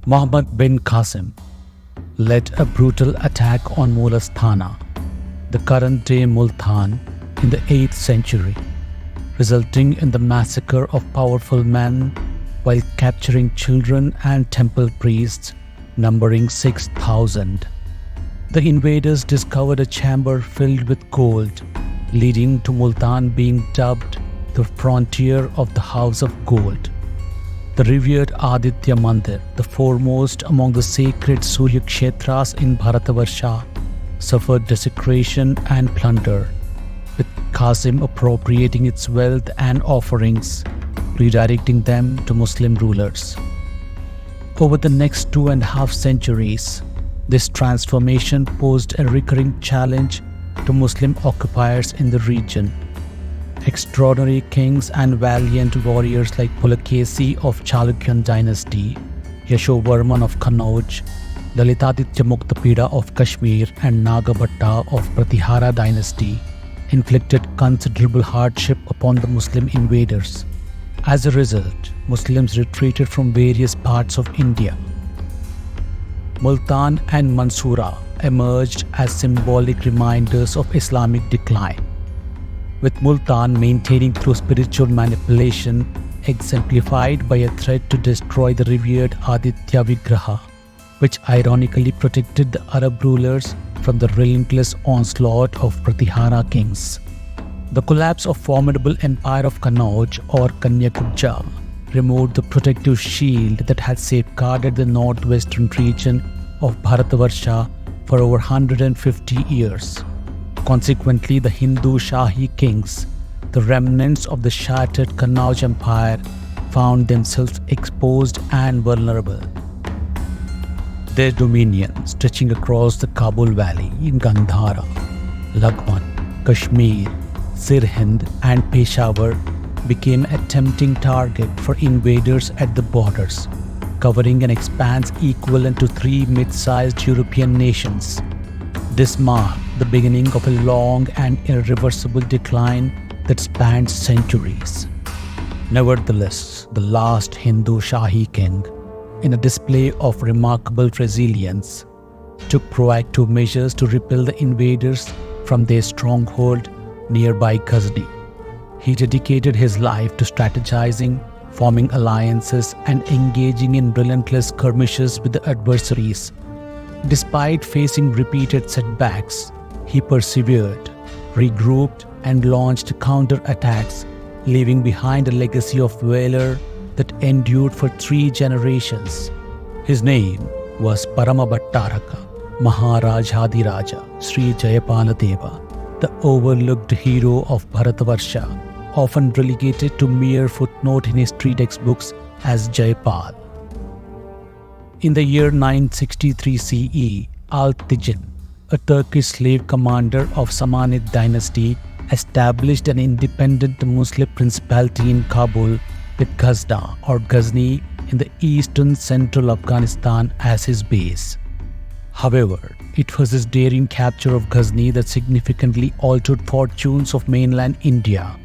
Muhammad bin Qasim led a brutal attack on Mulastāna, the current-day Multan, in the 8th century, resulting in the massacre of powerful men while capturing children and temple priests numbering 6,000. The invaders discovered a chamber filled with gold, leading to Multan being dubbed the frontier of the House of Gold. The revered Aditya Mandir, the foremost among the sacred Surya Kshetras in Bharat Varsha, suffered desecration and plunder, with Qasim appropriating its wealth and offerings, redirecting them to Muslim rulers. Over the next 2.5 centuries, this transformation posed a recurring challenge to Muslim occupiers in the region. Extraordinary kings and valiant warriors like Pulikeshi of Chalukyan dynasty, Yashovarman of Kanauj, Lalitaditya Muktapida of Kashmir and Nagabhata of Pratihara dynasty inflicted considerable hardship upon the Muslim invaders. As a result, Muslims retreated from various parts of India. Multan and Mansura emerged as symbolic reminders of Islamic decline, with Multan maintaining through spiritual manipulation exemplified by a threat to destroy the revered Aditya Vigraha, which ironically protected the Arab rulers from the relentless onslaught of Pratihara kings. The collapse of formidable empire of Kanauj or Kanyakuja removed the protective shield that had safeguarded the northwestern region of Bharatvarsha for over 150 years. Consequently, the Hindu Shahi Kings, the remnants of the shattered Kanauj Empire, found themselves exposed and vulnerable. Their dominion, stretching across the Kabul Valley in Gandhara, Laghwan, Kashmir, Sirhind and Peshawar, became a tempting target for invaders at the borders, covering an expanse equivalent to 3 mid-sized European nations. This marked the beginning of a long and irreversible decline that spanned centuries. Nevertheless, the last Hindu Shahi king, in a display of remarkable resilience, took proactive measures to repel the invaders from their stronghold nearby Ghazni. He dedicated his life to strategizing, forming alliances, and engaging in relentless skirmishes with the adversaries. Despite facing repeated setbacks, he persevered, regrouped, and launched counterattacks, leaving behind a legacy of valor that endured for 3 generations. His name was Paramabhattaraka Maharajadiraja Sri Jayapala Deva, the overlooked hero of Bharatvarsha, often relegated to mere footnote in history textbooks as Jayapal. In the year 963 CE, Alptigin, a Turkish slave commander of Samanid dynasty, established an independent Muslim principality in Kabul with Ghazna or Ghazni in the eastern central Afghanistan as his base. However, it was his daring capture of Ghazni that significantly altered fortunes of mainland India.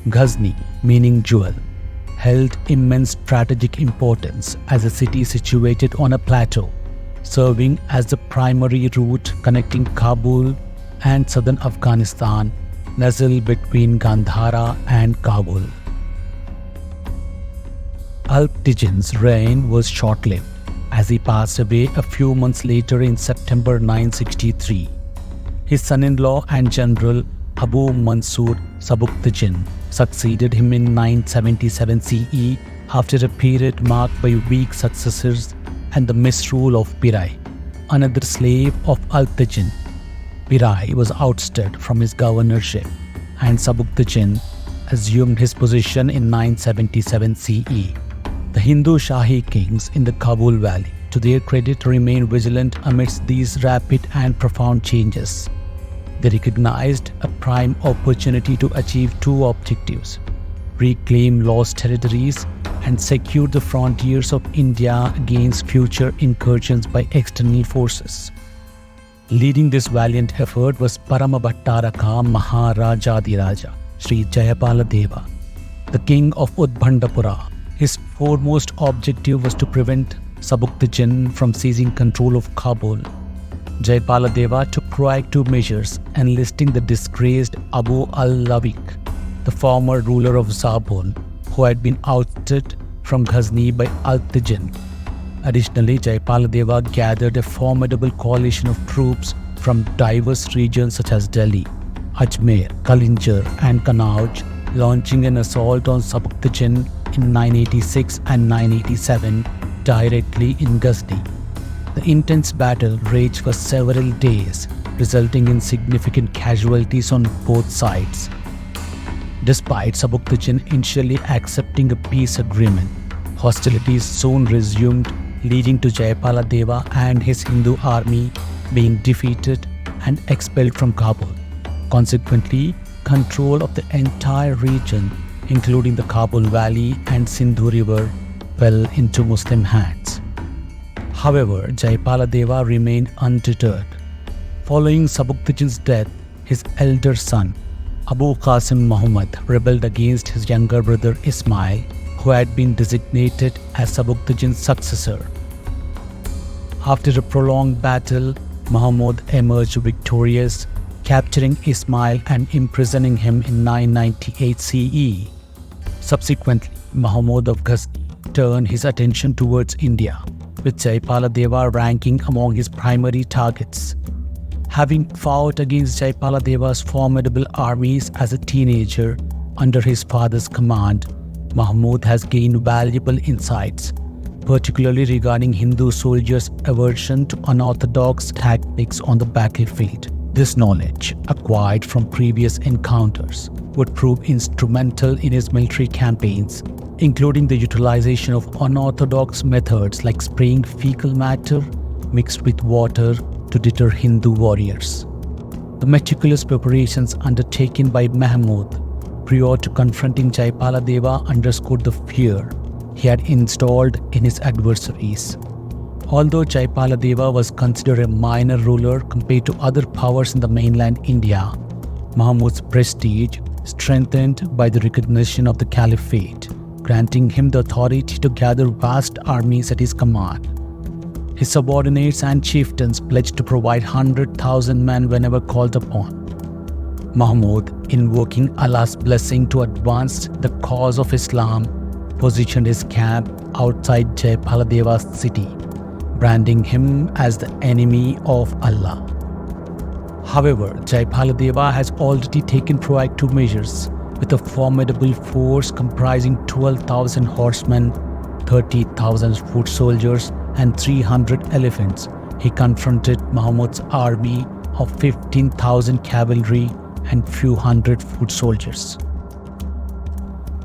Ghazni, meaning jewel, held immense strategic importance as a city situated on a plateau, serving as the primary route connecting Kabul and southern Afghanistan, nestled between Gandhara and Kabul. Alptigin's reign was short-lived, as he passed away a few months later in September 963. His son-in-law and general Abu Mansur Sabuktigin succeeded him in 977 CE after a period marked by weak successors and the misrule of Pirai, another slave of Alptigin. Pirai was ousted from his governorship, and Sabuktigin assumed his position in 977 CE. The Hindu Shahi kings in the Kabul Valley, to their credit, remained vigilant amidst these rapid and profound changes. They recognized a prime opportunity to achieve 2 objectives: reclaim lost territories and secure the frontiers of India against future incursions by external forces. Leading this valiant effort was Paramabhattaraka Maharajadiraja Sri Jayapala Deva, the king of Udbhandapura. His foremost objective was to prevent Sabuktigin from seizing control of Kabul, Jayapala Deva took proactive measures, enlisting the disgraced Abu al-Lawik, the former ruler of Zabul, who had been ousted from Ghazni by Altigin. Additionally, Jayapala Deva gathered a formidable coalition of troops from diverse regions such as Delhi, Ajmer, Kalinjar and Kanauj, launching an assault on Sabuktigin in 986 and 987 directly in Ghazni. The intense battle raged for several days, resulting in significant casualties on both sides. Despite Sabuktigin initially accepting a peace agreement, hostilities soon resumed, leading to Jayapala Deva and his Hindu army being defeated and expelled from Kabul. Consequently, control of the entire region, including the Kabul Valley and Sindhu River, fell into Muslim hands. However, Jayapala Deva remained undeterred. Following Sabuktigin's death, his elder son, Abu Qasim Muhammad, rebelled against his younger brother Ismail, who had been designated as Sabuktigin's successor. After a prolonged battle, Mahmud emerged victorious, capturing Ismail and imprisoning him in 998 CE. Subsequently, Mahmud of Ghazni turned his attention towards India, with Jayapala Deva ranking among his primary targets. Having fought against Jayapala Deva's formidable armies as a teenager under his father's command, Mahmud has gained valuable insights, particularly regarding Hindu soldiers' aversion to unorthodox tactics on the battlefield. This knowledge, acquired from previous encounters, would prove instrumental in his military campaigns, including the utilization of unorthodox methods like spraying fecal matter mixed with water to deter Hindu warriors. The meticulous preparations undertaken by Mahmud prior to confronting Jayapala Deva underscored the fear he had installed in his adversaries. Although Jayapala Deva was considered a minor ruler compared to other powers in the mainland India, Mahmud's prestige strengthened by the recognition of the Caliphate, granting him the authority to gather vast armies at his command. His subordinates and chieftains pledged to provide 100,000 men whenever called upon. Mahmud, invoking Allah's blessing to advance the cause of Islam, positioned his camp outside Jayapala Deva's city, branding him as the enemy of Allah. However, Jayapala Deva has already taken proactive measures. With a formidable force comprising 12,000 horsemen, 30,000 foot soldiers, and 300 elephants, he confronted Mahmud's army of 15,000 cavalry and few hundred foot soldiers.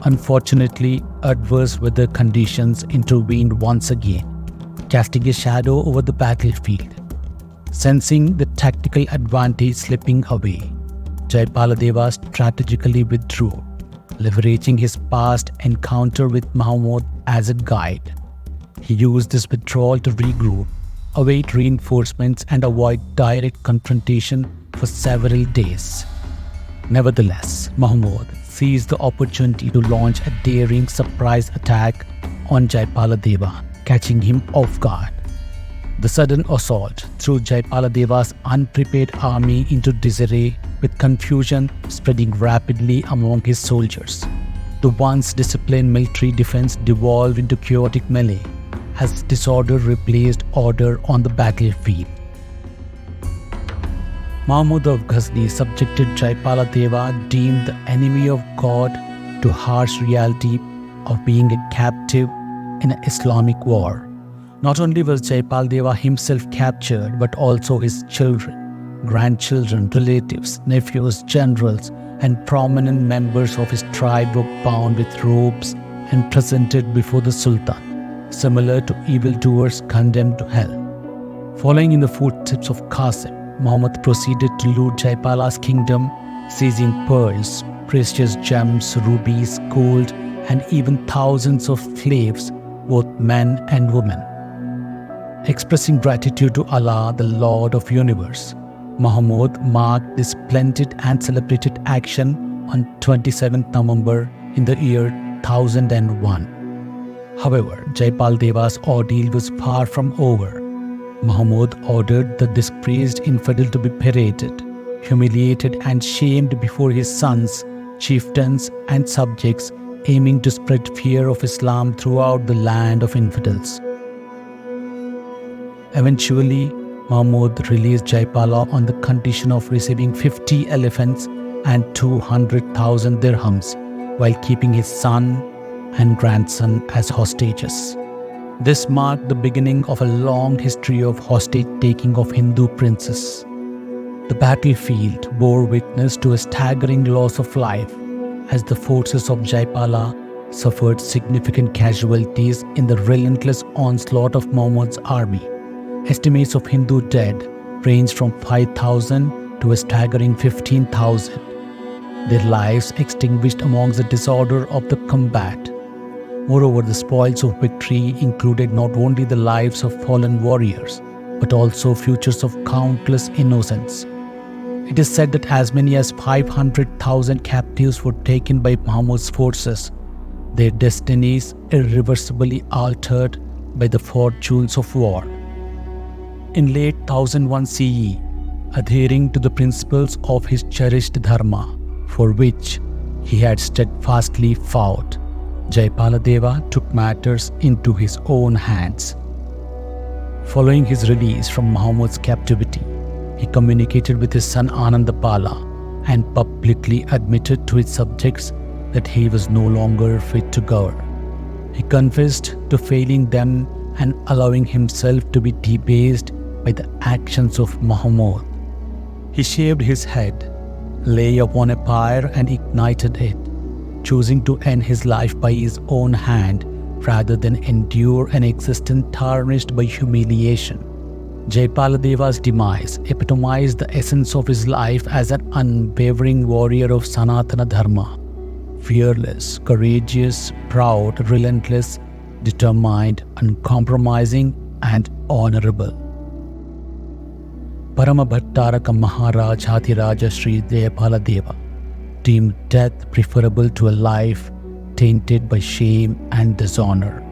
Unfortunately, adverse weather conditions intervened once again, casting a shadow over the battlefield. Sensing the tactical advantage slipping away, Jayapala Deva strategically withdrew, leveraging his past encounter with Mahmud as a guide. He used this withdrawal to regroup, await reinforcements, and avoid direct confrontation for several days. Nevertheless, Mahmud seized the opportunity to launch a daring surprise attack on Jayapala Deva, catching him off guard. The sudden assault threw Jayapala Deva's unprepared army into disarray, with confusion spreading rapidly among his soldiers. The once disciplined military defense devolved into chaotic melee, as disorder replaced order on the battlefield. Mahmud of Ghazni subjected Jayapala Deva, deemed the enemy of God, to harsh reality of being a captive in an Islamic war. Not only was Jayapala Deva himself captured, but also his children, grandchildren, relatives, nephews, generals, and prominent members of his tribe were bound with ropes and presented before the Sultan, similar to evildoers condemned to hell. Following in the footsteps of Qasim, Muhammad proceeded to loot Jayapala's kingdom, seizing pearls, precious gems, rubies, gold, and even thousands of slaves, both men and women. Expressing gratitude to Allah, the Lord of Universe, Mahmud marked this splendid and celebrated action on 27th November in the year 1001. However, Jaipala Deva's ordeal was far from over. Mahmud ordered the disgraced infidel to be paraded, humiliated and shamed before his sons, chieftains and subjects, aiming to spread fear of Islam throughout the land of infidels. Eventually, Mahmud released Jaipala on the condition of receiving 50 elephants and 200,000 dirhams, while keeping his son and grandson as hostages. This marked the beginning of a long history of hostage-taking of Hindu princes. The battlefield bore witness to a staggering loss of life, as the forces of Jaipala suffered significant casualties in the relentless onslaught of Mahmud's army. Estimates of Hindu dead ranged from 5,000 to a staggering 15,000. Their lives extinguished amongst the disorder of the combat. Moreover, the spoils of victory included not only the lives of fallen warriors, but also futures of countless innocents. It is said that as many as 500,000 captives were taken by Mahmud's forces, their destinies irreversibly altered by the fortunes of war. In late 1001 CE, adhering to the principles of his cherished Dharma, for which he had steadfastly fought, Jayapala Deva took matters into his own hands. Following his release from Mahmud's captivity, he communicated with his son Anandapala and publicly admitted to his subjects that he was no longer fit to govern. He confessed to failing them and allowing himself to be debased by the actions of Mahmud. He shaved his head, lay upon a pyre and ignited it, choosing to end his life by his own hand rather than endure an existence tarnished by humiliation. Jayapala Deva's demise epitomized the essence of his life as an unwavering warrior of Sanatana Dharma. Fearless, courageous, proud, relentless, determined, uncompromising, and honorable. Parama Bhattaraka Maharaj Hatiraja Sri Jayapala Deva deemed death preferable to a life tainted by shame and dishonor.